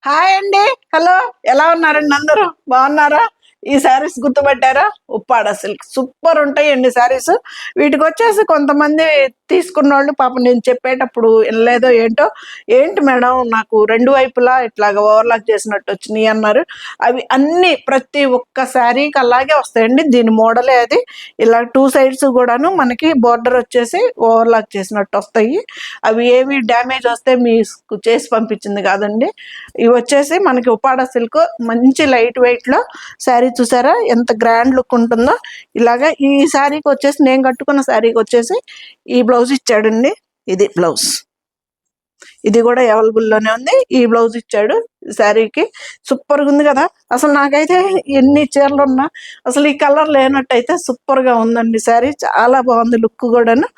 Hi అండి. Hello, ఎలా ఉన్నారండి అందరూ? బాగున్నారా? ఈ శారీస్ గుర్తుపట్టారా? ఉప్పాడ సిల్క్ సూపర్ ఉంటాయండి శారీస్. వీటికి వచ్చేసి కొంతమంది తీసుకున్న వాళ్ళు పాపం నేను చెప్పేటప్పుడు వినలేదో ఏంటో, ఏంటి మేడం నాకు రెండు వైపులా ఇట్లాగ ఓవర్లాక్ చేసినట్టు వచ్చినాయి అన్నారు. అవి అన్ని ప్రతి ఒక్క శారీకి అలాగే వస్తాయండి. దీని మోడలే అది. ఇలా టూ సైడ్స్ కూడాను మనకి బోర్డర్ వచ్చేసి ఓవర్లాక్ చేసినట్టు వస్తాయి. అవి ఏవి డ్యామేజ్ వస్తే మీకు చేసి పంపించింది కాదండి. ఇవి వచ్చేసి మనకి ఉప్పాడ సిల్క్ మంచి లైట్ వెయిట్ లో శారీ చూసారా ఎంత గ్రాండ్ లుక్ ఉంటుందో. ఇలాగా ఈ శారీకి వచ్చేసి నేను కట్టుకున్న శారీకి వచ్చేసి ఈ బ్లౌజ్ ఇచ్చాడండి. ఇది బ్లౌజ్, ఇది కూడా అవైలబుల్లోనే ఉంది. ఈ బ్లౌజ్ ఇచ్చాడు శారీకి. సూపర్గా ఉంది కదా. అసలు నాకైతే ఎన్ని చీరలు ఉన్నా అసలు ఈ కలర్ లేనట్టయితే సూపర్గా ఉందండి శారీ. చాలా బాగుంది లుక్ కూడాను.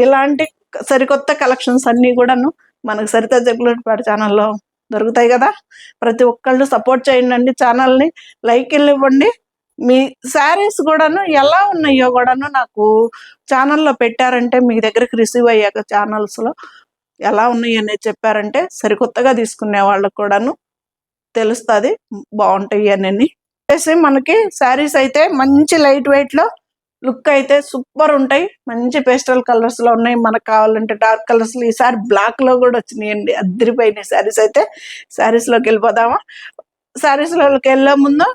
ఇలాంటి సరికొత్త కలెక్షన్స్ అన్నీ కూడాను మనకు సరిత జగ్గులపాటి ఛానల్లో దొరుకుతాయి కదా. ప్రతి ఒక్కళ్ళు సపోర్ట్ చేయండి ఛానల్ని, లైక్ ఇవ్వండి. మీ శారీస్ కూడాను ఎలా ఉన్నాయో కూడాను నాకు ఛానల్లో పెట్టారంటే మీ దగ్గరికి రిసీవ్ అయ్యాక ఛానల్స్లో ఎలా ఉన్నాయి అనేది చెప్పారంటే సరికొత్తగా తీసుకునే వాళ్ళకు కూడాను తెలుస్తుంది బాగుంటాయి అని. మనకి శారీస్ అయితే మంచి లైట్ వెయిట్ లో లుక్ అయితే సూపర్ ఉంటాయి. మంచి పేస్టల్ కలర్స్ లో ఉన్నాయి. మనకు కావాలంటే డార్క్ కలర్స్ లో ఈసారి బ్లాక్ లో కూడా వచ్చినాయండి. అద్దరిపోయినాయి శారీస్ అయితే. శారీస్ లోకి వెళ్ళిపోదామా? శారీస్ లోకి వెళ్ళే ముందు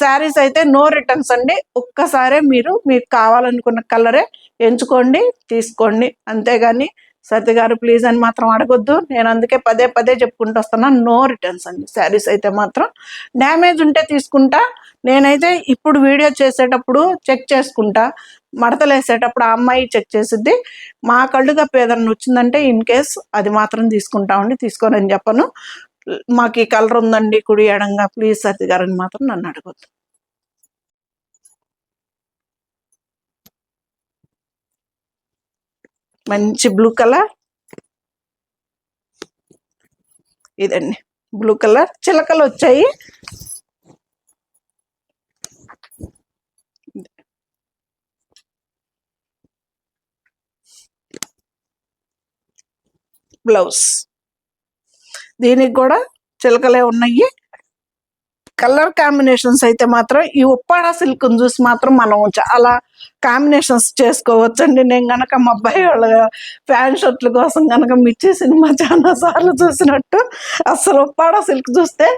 శారీస్ అయితే నో రిటర్న్స్ అండి. ఒక్కసారే మీకు కావాలనుకున్న కలరే ఎంచుకోండి, తీసుకోండి. అంతేగాని సత్య గారు ప్లీజ్ అని మాత్రం అడగొద్దు. నేను అందుకే పదే పదే చెప్పుకుంటూ వస్తున్నా, నో రిటర్న్స్ అండి. శారీస్ అయితే మాత్రం డ్యామేజ్ ఉంటే తీసుకుంటా. నేనైతే ఇప్పుడు వీడియో చేసేటప్పుడు చెక్ చేసుకుంటా, మడతలు వేసేటప్పుడు ఆ అమ్మాయి చెక్ చేసిద్ది. మా కళ్ళుగా ఏదన్నా వచ్చిందంటే ఇన్ కేస్ అది మాత్రం తీసుకుంటామండి, తీసుకోనని చెప్పను. మాకు ఈ కలర్ ఉందండి కుడి ఎడంగా ప్లీజ్ సత్య గారని మాత్రం నన్ను అడగొద్దు. మంచి బ్లూ కలర్, ఇదండి బ్లూ కలర్. చిలకలు వచ్చాయి. బ్లౌజ్ దీనికి కూడా చిలకలే ఉన్నాయి. కలర్ కాంబినేషన్స్ అయితే మాత్రం ఈ ఉప్పాడ సిల్క్ చూసి మాత్రం మనం చాలా కాంబినేషన్స్ చేసుకోవచ్చండి. నేను గనక మా అబ్బాయి వాళ్ళ ఫ్యాన్ షర్ట్ల కోసం కనుక మిర్చి సినిమా చాలా సార్లు చూసినట్టు అసలు ఉప్పాడ సిల్క్ చూస్తే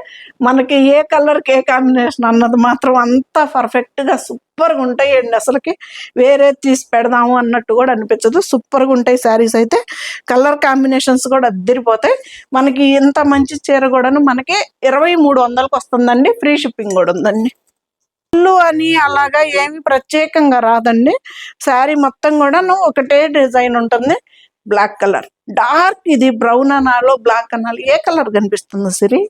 మనకి ఏ కలర్కి ఏ కాంబినేషన్ అన్నది మాత్రం అంతా పర్ఫెక్ట్గా సూపర్గా ఉంటాయండి. అసలుకి వేరే తీసి పెడదాము అన్నట్టు కూడా అనిపించదు. సూపర్గా ఉంటాయి శారీస్ అయితే. కలర్ కాంబినేషన్స్ కూడా అద్దరిపోతాయి. మనకి ఇంత మంచి చీర కూడాను మనకి 2300కి వస్తుందండి. ఫ్రీ షిప్పింగ్ కూడా ఉందండి. పళ్ళు అని అలాగా ఏమి ప్రత్యేకంగా రాదండి. శారీ మొత్తం కూడాను ఒకటే డిజైన్ ఉంటుంది. బ్లాక్ కలర్ డార్క్, ఇది బ్రౌన్ అనాలో బ్లాక్ అనాలి, ఏ కలర్ కనిపిస్తుంది సిరి?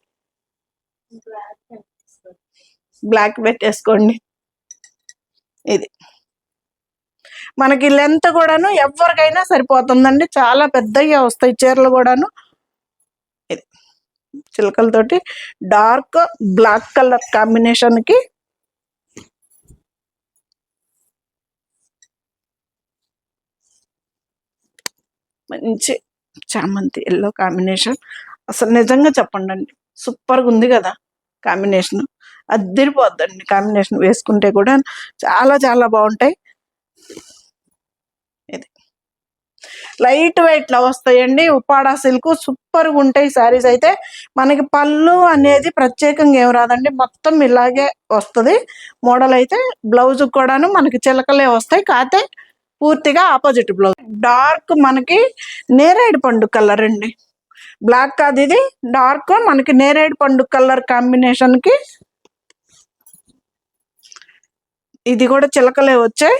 బ్లాక్ పెట్టేసుకోండి. ఇది మనకి లెంత్ కూడాను ఎవరికైనా సరిపోతుందండి. చాలా పెద్దగా వస్తాయి చీరలు కూడాను. ఇది చిలకలతోటి డార్క్ బ్లాక్ కలర్ కాంబినేషన్కి మంచి చామంతి ఎల్లో కాంబినేషన్. అసలు నిజంగా చెప్పండి అండి, సూపర్గా ఉంది కదా కాంబినేషన్. అద్దరిపోద్దండి కాంబినేషన్ వేసుకుంటే కూడా చాలా చాలా బాగుంటాయి. ఇది లైట్ వెయిట్ లో వస్తాయండి. ఉప్పాడ సిల్క్ సూపర్గా ఉంటాయి శారీస్ అయితే. మనకి పళ్ళు అనేది ప్రత్యేకంగా ఏం రాదండి, మొత్తం ఇలాగే వస్తుంది మోడల్ అయితే. బ్లౌజ్ కూడాను మనకి చిలకలే వస్తాయి, కాకపోతే పూర్తిగా ఆపోజిట్ బ్లౌజ్. డార్క్ మనకి నేరేడు పండు కలర్ అండి. బ్లాక్ కాదు, ఇది డార్క్ మనకి నేరేడు పండు కలర్ కాంబినేషన్ కి ఇది కూడా చిలకలే వచ్చాయి.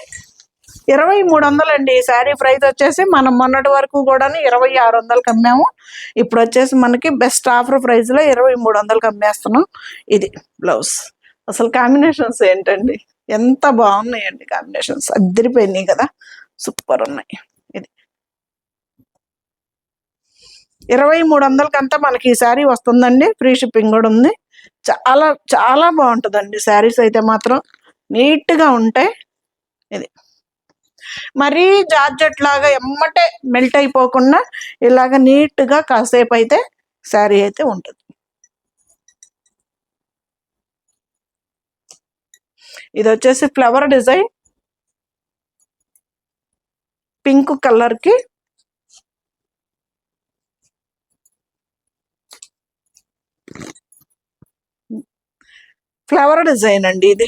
2300 అండి ఈ శారీ ప్రైస్ వచ్చేసి. మనం మొన్నటి వరకు కూడా 2600కి అమ్మాము. ఇప్పుడు వచ్చేసి మనకి బెస్ట్ ఆఫర్ ప్రైస్ లో 2300కి అమ్మేస్తున్నాం. ఇది బ్లౌజ్. అసలు కాంబినేషన్స్ ఏంటండి, ఎంత బాగున్నాయండి కాంబినేషన్స్. అద్దరిపోయినాయి కదా, సూపర్ ఉన్నాయి. ఇది 2300కి అంతా మనకి ఈ శారీ వస్తుందండి. ఫ్రీ షిప్పింగ్ కూడా ఉంది. చాలా చాలా బాగుంటుందండి శారీస్ అయితే మాత్రం. నీట్గా ఉంటాయి. ఇది మరీ జార్జెట్ లాగా ఎమ్మటే మెల్ట్ అయిపోకుండా ఇలాగ నీట్గా కాసేపు అయితే శారీ అయితే ఉంటుంది. ఇది వచ్చేసి ఫ్లవర్ డిజైన్, పింక్ కలర్ కి ఫ్లవర్ డిజైన్ అండి. ఇది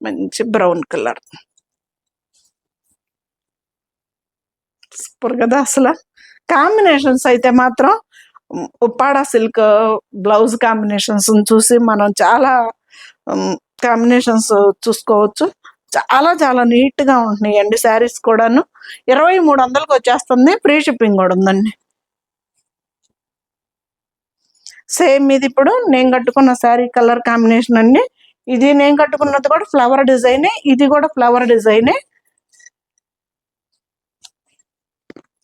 మంచి బ్రౌన్ కలర్, సూపర్ కదా అసలు. కాంబినేషన్స్ అయితే మాత్రం ఉప్పాడ సిల్క్ బ్లౌజ్ కాంబినేషన్స్ చూసి మనం చాలా కాంబినేషన్స్ చూసుకోవచ్చు. చాలా చాలా నీట్ గా ఉంటున్నాయండి శారీస్ కూడాను. 2300కి వచ్చేస్తుంది, ఫ్రీ షిప్పింగ్ కూడా ఉందండి. సేమ్ ఇది ఇప్పుడు నేను కట్టుకున్న శారీ కలర్ కాంబినేషన్ అండి. ఇది నేను కట్టుకున్నది కూడా ఫ్లవర్ డిజైనే, ఇది కూడా ఫ్లవర్ డిజైనే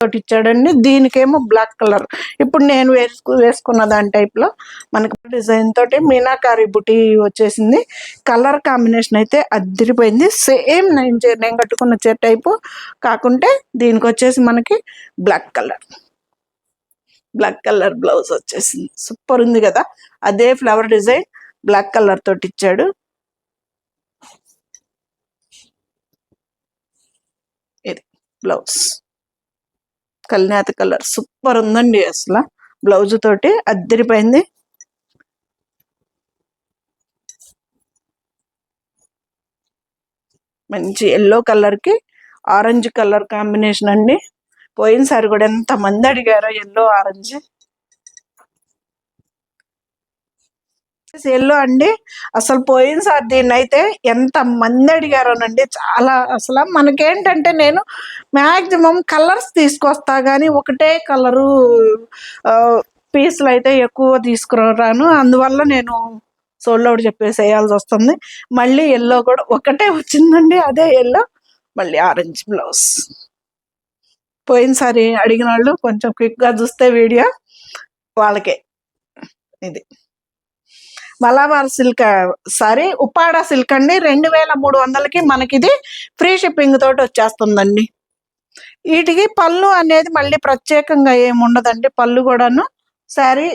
తోటి ఇచ్చాడండి. దీనికేమో బ్లాక్ కలర్, ఇప్పుడు నేను వేసుకున్న దాని టైప్ లో మనకి డిజైన్ తోటి మీనాకారి బుటీ వచ్చేసింది. కలర్ కాంబినేషన్ అయితే అదిరిపోయింది. సేమ్ నేను కట్టుకున్న టైపు కాకుంటే దీనికి వచ్చేసి మనకి బ్లాక్ కలర్ బ్లౌజ్ వచ్చేసింది. సూపర్ ఉంది కదా. అదే ఫ్లవర్ డిజైన్ బ్లాక్ కలర్ తోటి ఇచ్చాడు. ఇది బ్లౌజ్ కల్నేత కలర్, సూపర్ ఉందండి అసలు. బ్లౌజ్ తోటి అద్దరిపోయింది. మంచి ఎల్లో కలర్ కి ఆరెంజ్ కలర్ కాంబినేషన్ అండి. పోయినసారి కూడా ఎంత మంది అడిగారో ఎల్లో ఆరెంజ్. ఎల్లో అండి, అసలు పోయినసారి దీన్ని అయితే ఎంత మంది అడిగారోనండి. చాలా అసలు మనకేంటంటే నేను మ్యాక్సిమం కలర్స్ తీసుకొస్తా కానీ ఒకటే కలరు పీసులు అయితే ఎక్కువ తీసుకురాను. అందువల్ల నేను సోల్డ్ అవుట్ చెప్పేసి వేయాల్సి వస్తుంది. మళ్ళీ ఎల్లో కూడా ఒకటే వచ్చిందండి, అదే ఎల్లో. మళ్ళీ ఆరెంజ్ బ్లౌజ్. పోయినసారి అడిగిన వాళ్ళు కొంచెం క్విక్గా చూస్తే వీడియో వాళ్ళకే. ఇది Malabar silk sorry Uppada silk అండి. 2300కి మనకి ఇది ఫ్రీ షిప్పింగ్ తోటి వచ్చేస్తుందండి. వీటికి పళ్ళు అనేది మళ్ళీ ప్రత్యేకంగా ఏమి ఉండదండి. పళ్ళు కూడాను శారీ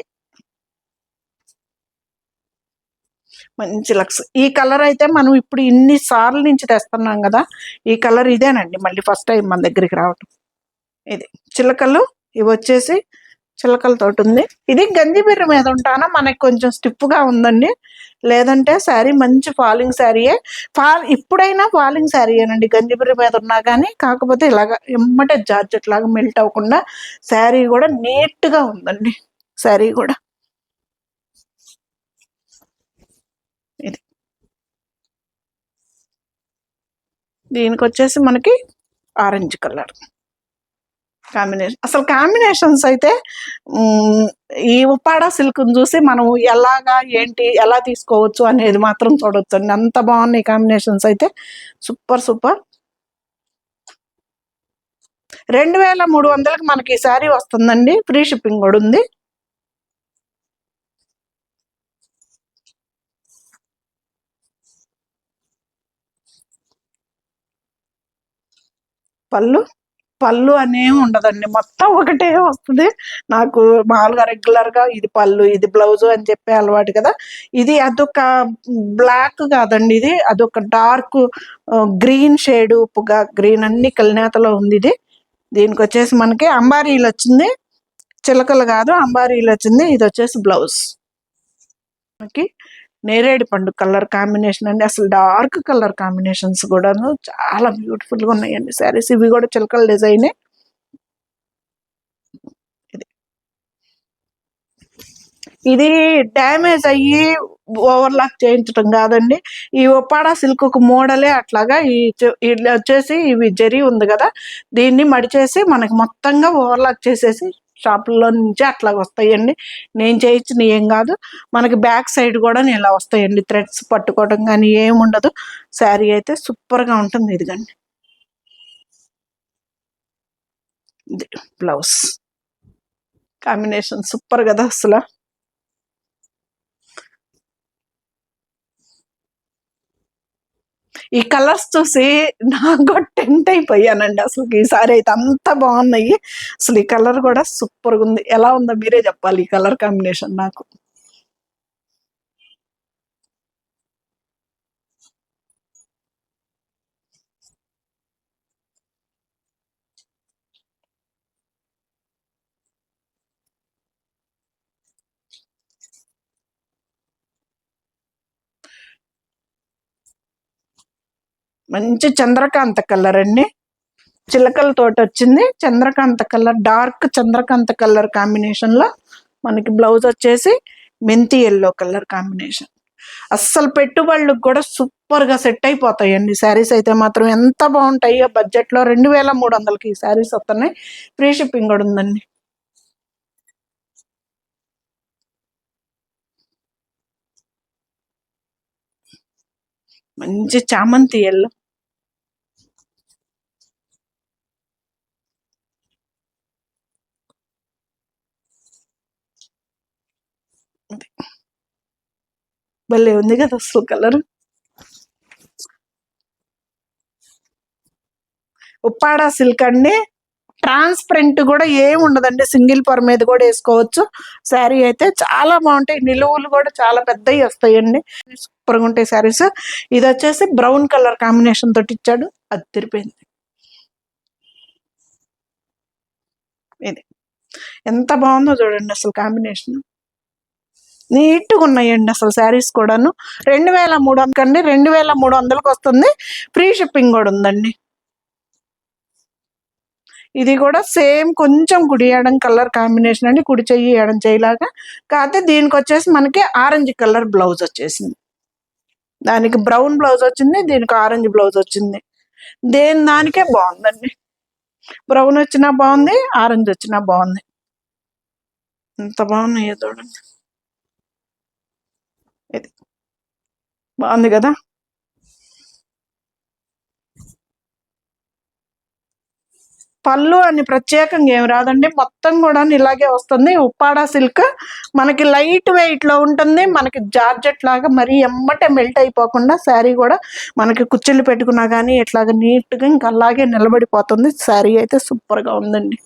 మంచి లక్స్. ఈ కలర్ అయితే మనం ఇప్పుడు ఇన్ని సార్లు నుంచి తెస్తున్నాం కదా, ఈ కలర్ ఇదేనండి మళ్ళీ ఫస్ట్ టైం మన దగ్గరికి రావటం. ఇది చిలకలు, ఇవి వచ్చేసి చిలకలతోటి ఉంది. ఇది గంజిబిర్ర మీద ఉంటానా మనకి కొంచెం స్టిఫ్గా ఉందండి. లేదంటే శారీ మంచి ఫాలింగ్ శారీయే. ఇప్పుడైనా ఫాలింగ్ శారీయేనండి గంజిబిర్ర మీద ఉన్నా కానీ. కాకపోతే ఇలాగ ఎమ్మటే జార్జెట్ లాగా మెల్ట్ అవ్వకుండా శారీ కూడా నీట్గా ఉందండి. శారీ కూడా ఇది దీనికి వచ్చేసి మనకి ఆరెంజ్ కలర్ కాంబినేషన్. అసలు కాంబినేషన్స్ అయితే ఈ ఉప్పాడ సిల్క్ చూసి మనం ఎలాగా ఏంటి ఎలా తీసుకోవచ్చు అనేది మాత్రం చూడొచ్చు అండి. అంత బాగున్నాయి కాంబినేషన్స్ అయితే. Super super. 2300కి మనకి ఈ శారీ వస్తుందండి, ఫ్రీ షిప్పింగ్ కూడా ఉంది. పళ్ళు అనేవి ఉండదండి, మొత్తం ఒకటే వస్తుంది. నాకు మామూలుగా రెగ్యులర్గా ఇది పళ్ళు ఇది బ్లౌజ్ అని చెప్పే అలవాటు కదా. ఇది అదొక బ్లాక్ కాదండి, ఇది అదొక డార్క్ గ్రీన్ షేడ్, ఉప్పుగా గ్రీన్ అన్ని కలినేతలో ఉంది ఇది. దీనికి వచ్చేసి మనకి అంబారీలు వచ్చింది, చిలకలు కాదు అంబారీలు వచ్చింది. ఇది వచ్చేసి బ్లౌజ్ మనకి నేరేడు పండు కలర్ కాంబినేషన్ అండి. అసలు డార్క్ కలర్ కాంబినేషన్స్ కూడాను చాలా బ్యూటిఫుల్గా ఉన్నాయండి శారీస్. ఇవి కూడా చిలకల డిజైనే. ఇది డ్యామేజ్ అయ్యి ఓవర్లాక్ చేయించడం కాదండి. ఈ ఒప్పాడ సిల్క్ ఒక మోడలే అట్లాగా. వచ్చేసి ఇవి జరీ ఉంది కదా, దీన్ని మడిచేసి మనకి మొత్తంగా ఓవర్లాక్ చేసేసి షాపుల్లో నుంచి అట్లా వస్తాయండి. నేను చేయించిన ఏం కాదు. మనకి బ్యాక్ సైడ్ కూడా ఇలా వస్తాయండి. థ్రెడ్స్ పట్టుకోవడం కానీ ఏముండదు. శారీ అయితే సూపర్గా ఉంటుంది. ఇదిగండి ఇది బ్లౌజ్ కాంబినేషన్ సూపర్ కదా అసలు. ఈ కలర్స్ చూసి నాకు కూడా టెంట్ అయిపోయానండి. అసలు ఈసారి అయితే అంత బాగున్నాయి. అసలు ఈ కలర్ కూడా సూపర్గా ఉంది. ఎలా ఉందో మీరే చెప్పాలి ఈ కలర్ కాంబినేషన్ నాకు. మంచి చంద్రకాంత కలర్ అండి. చిలకల తోట వచ్చింది. Chandrakanta colour, dark Chandrakanta colour combination లో మనకి బ్లౌజ్ వచ్చేసి మెంతి ఎల్లో కలర్ కాంబినేషన్. అస్సలు పెట్టుబడులకు కూడా సూపర్ గా సెట్ అయిపోతాయండి శారీస్ అయితే మాత్రం. ఎంత బాగుంటాయో బడ్జెట్ లో. 2300కి ఈ శారీస్ వస్తున్నాయి. ఫ్రీ షిప్పింగ్ కూడా ఉందండి. మంచి చామంతి ఎల్లో. భలే ఉంది కదా అసలు కలర్. ఉప్పాడ సిల్క్ అండి. ట్రాన్స్పరెంట్ కూడా ఏమి ఉండదండి. సింగిల్ పర్ మీద కూడా వేసుకోవచ్చు. శారీ అయితే చాలా బాగుంటాయి. నిలువులు కూడా చాలా పెద్దవి వస్తాయండి. సూపర్గా ఉంటాయి శారీస్. ఇది వచ్చేసి బ్రౌన్ కలర్ కాంబినేషన్ తోటి ఇచ్చాడు. అది తిరిపోయింది. ఇది ఎంత బాగుందో చూడండి అసలు కాంబినేషన్. నీట్గా ఉన్నాయండి అసలు శారీస్ కూడాను. 2300 కండి. 2300కి వస్తుంది. ఫ్రీ షిప్పింగ్ కూడా ఉందండి. ఇది కూడా సేమ్ కొంచెం కుడి ఎడం కలర్ కాంబినేషన్ అండి. కుడి చెయ్యి ఎడం చెయ్యిలాగా. కాకపోతే దీనికి వచ్చేసి మనకి ఆరెంజ్ కలర్ బ్లౌజ్ వచ్చేసింది. దానికి బ్రౌన్ బ్లౌజ్ వచ్చింది, దీనికి ఆరెంజ్ బ్లౌజ్ వచ్చింది. దానికే బాగుందండి. బ్రౌన్ వచ్చినా బాగుంది, ఆరెంజ్ వచ్చినా బాగుంది. ఎంత బాగున్నాయో చూడండి. ఇది బాగుంది కదా. పళ్ళు అని ప్రత్యేకంగా ఏమి రాదండి. మొత్తం కూడా ఇలాగే వస్తుంది. ఉప్పాడ సిల్క్ మనకి లైట్ వెయిట్ లో ఉంటుంది. మనకి జార్జెట్ లాగా మరీ ఎమ్మటే మెల్ట్ అయిపోకుండా శారీ కూడా మనకి కుచ్చిళ్ళు పెట్టుకున్నా కానీ ఇట్లాగా నీట్ గా ఇంకా అలాగే నిలబడిపోతుంది. శారీ అయితే సూపర్ గా ఉందండి.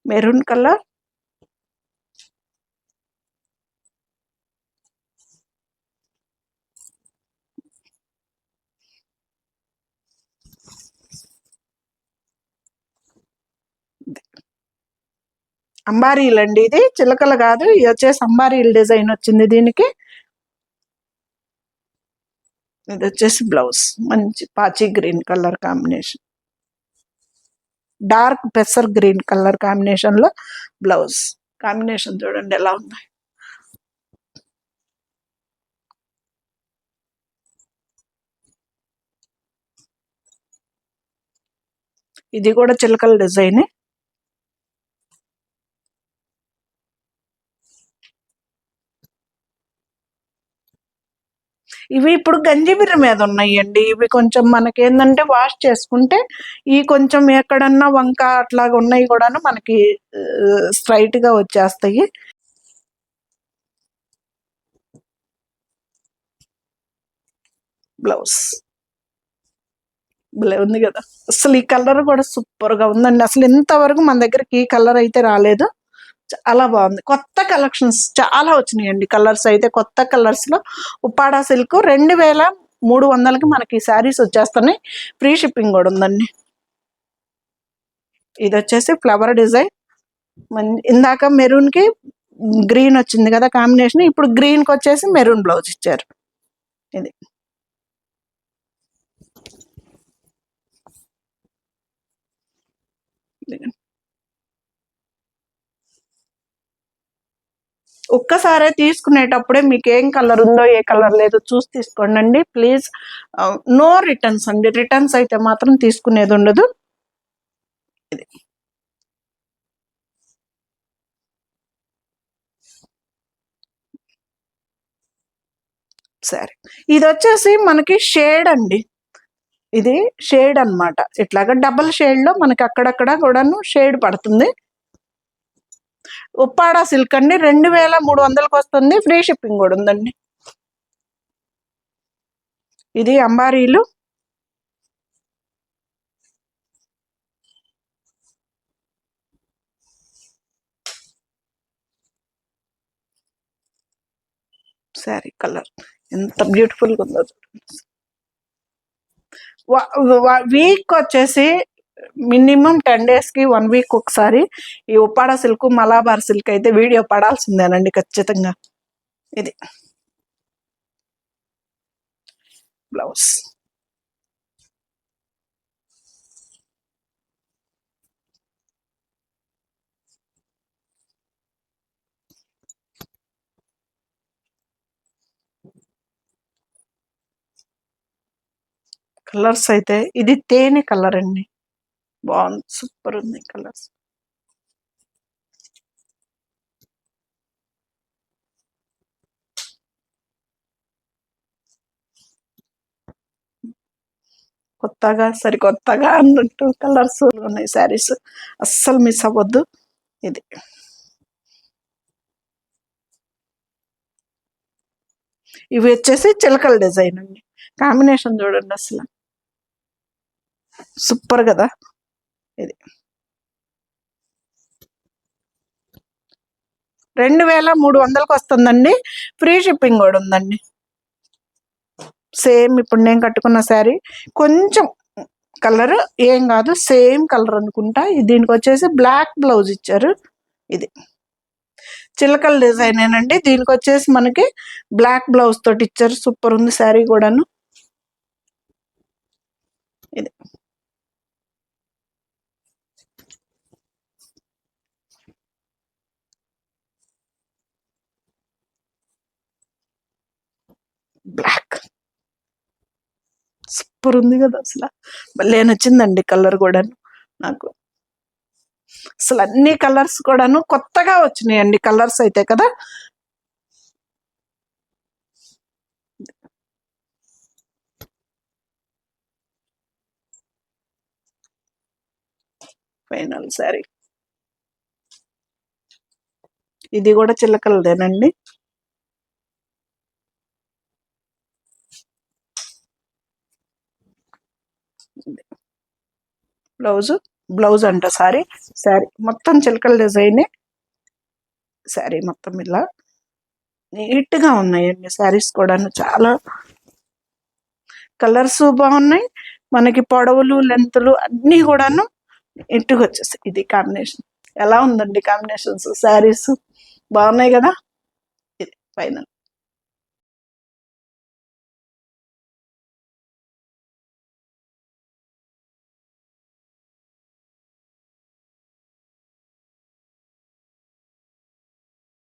మెరూన్ కలర్, అంబారీలు అండి. ఇది చిలకలు కాదు, ఇది వచ్చేసి అంబారీలు డిజైన్ వచ్చింది దీనికి. ఇది వచ్చేసి బ్లౌజ్ మంచి పాచి గ్రీన్ కలర్ కాంబినేషన్, డార్క్ పెసర్ గ్రీన్ కలర్ కాంబినేషన్ లో బ్లౌజ్. కాంబినేషన్ చూడండి ఎలా ఉంది. ఇది కూడా చిలకల డిజైన్. ఇవి ఇప్పుడు గంజిబిర్ర మీద ఉన్నాయండి. ఇవి కొంచెం మనకేందంటే వాష్ చేసుకుంటే ఈ కొంచెం ఎక్కడన్నా వంక అట్లాగా ఉన్నాయి కూడాను మనకి స్ట్రైట్ గా వచ్చేస్తాయి. బ్లౌజ్ భలే ఉంది కదా. అసలు ఈ కలర్ కూడా సూపర్ గా ఉందండి. అసలు ఇంతవరకు మన దగ్గరికి ఈ కలర్ అయితే రాలేదు. చాలా బాగుంది. కొత్త కలెక్షన్స్ చాలా వచ్చినాయండి. కలర్స్ అయితే కొత్త కలర్స్ లో ఉప్పాడ సిల్క్ 2300కి మనకి శారీస్ వచ్చేస్తున్నాయి. ఫ్రీ షిప్పింగ్ కూడా ఉందండి. ఇది వచ్చేసి ఫ్లవర్ డిజైన్. ఇందాక మెరూన్ కి గ్రీన్ వచ్చింది కదా కాంబినేషన్. ఇప్పుడు గ్రీన్ కి వచ్చేసి మెరూన్ బ్లౌజ్ ఇచ్చారు. ఇది ఒక్కసారే తీసుకునేటప్పుడే మీకు ఏం కలర్ ఉందో ఏ కలర్ లేదో చూసి తీసుకోండి ప్లీజ్. నో రిటర్న్స్ అండి. రిటర్న్స్ అయితే మాత్రం తీసుకునేది ఉండదు. ఇది సరే. ఇది వచ్చేసి మనకి షేడ్ అండి. ఇది షేడ్ అన్నమాట. ఇట్లాగా డబల్ షేడ్ లో మనకి అక్కడక్కడ కూడాను షేడ్ పడుతుంది. ఉప్పాడ సిల్క్ అండి, 2300కి వస్తుంది. ఫ్రీ షిప్పింగ్ కూడా ఉందండి. ఇది అంబారీలు. శారీ కలర్ ఎంత బ్యూటిఫుల్గా ఉందో. వీక్ వచ్చేసి మినిమం 10 డేస్కి 1 వీక్ ఒకసారి ఈ ఉప్పాడ సిల్క్, మలాబార్ సిల్క్ అయితే వీడియో పడాల్సిందేనండి ఖచ్చితంగా. ఇది బ్లౌజ్. కలర్స్ అయితే ఇది తేనె కలర్ అండి, బాగుంది, సూపర్ ఉంది కలర్స్. కొత్తగా సరికొత్తగా అన్నట్టు కలర్స్ ఉన్నాయి శారీస్, అస్సలు మిస్ అవ్వద్దు. ఇది ఇవి వచ్చేసి చిలకల డిజైన్ అండి. కాంబినేషన్ చూడండి అసలు సూపర్ కదా. ఇది 2300కి వస్తుందండి. ఫ్రీ షిప్పింగ్ కూడా ఉందండి. సేమ్ ఇప్పుడు నేను కట్టుకున్న శారీ కొంచెం కలర్ ఏం కాదు, సేమ్ కలర్ అనుకుంటా. దీనికి వచ్చేసి బ్లాక్ బ్లౌజ్ ఇచ్చారు. ఇది చిలకల డిజైన్ ఏనండి, దీనికి వచ్చేసి మనకి బ్లాక్ బ్లౌజ్ తోటి ఇచ్చారు. సూపర్ ఉంది శారీ కూడాను. ఇది బ్లాక్ సూపర్ ఉంది కదా అసలు, భలే నచ్చిందండి కలర్ కూడాను నాకు. అసలు అన్ని కలర్స్ కూడాను కొత్తగా వచ్చినాయండి కలర్స్ అయితే కదా. ఫైనల్ శారీ ఇది కూడా చిలకలదేనండి. బ్లౌజ్ అంట శారీ మొత్తం చిలకల డిజైనే. శారీ మొత్తం ఇలా నీట్గా ఉన్నాయండి శారీస్ కూడాను, చాలా కలర్స్ బాగున్నాయి. మనకి పొడవులు లెంతులు అన్నీ కూడాను నీట్గా వచ్చేసాయి. ఇది కాంబినేషన్ ఎలా ఉందండి, కాంబినేషన్స్ శారీస్ బాగున్నాయి కదా. ఇది ఫైనల్.